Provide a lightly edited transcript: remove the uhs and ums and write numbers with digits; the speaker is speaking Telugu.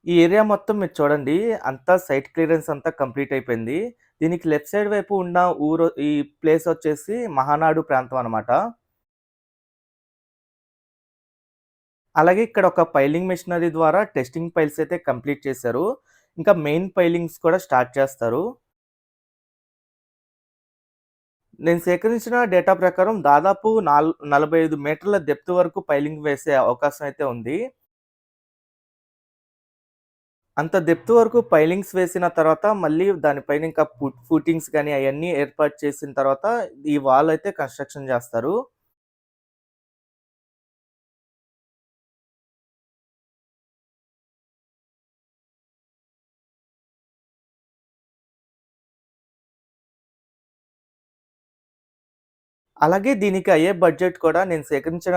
ఈ ఏరియా మొత్తం మీరు చూడండి. అంతా సైట్ క్లియరెన్స్ అంతా కంప్లీట్ అయిపోయింది. దీనికి లెఫ్ట్ సైడ్ వైపు ఉన్న ఈ ప్లేస్ వచ్చేసి మహానాడు ప్రాంతం అనమాట. అలాగే ఇక్కడ ఒక పైలింగ్ మెషినరీ ద్వారా టెస్టింగ్ పైల్స్ అయితే కంప్లీట్ చేశారు. ఇంకా మెయిన్ పైలింగ్స్ కూడా స్టార్ట్ చేస్తారు. నేను సేకరించిన డేటా ప్రకారం దాదాపు 45 మీటర్ల డెప్త్ వరకు పైలింగ్ వేసే అవకాశం అయితే ఉంది. అంత డెప్త్ వరకు పైలింగ్స్ వేసిన తర్వాత మళ్ళీ దానిపైన ఇంకా ఫూటింగ్స్ గాని అయన్నీ ఏర్పాటు చేసిన తర్వాత ఈ వాల్ అయితే కన్‌స్ట్రక్షన్ జేస్తారు. అలాగే దీనికి అయ్యే బడ్జెట్ కూడా నేను సేకరించిన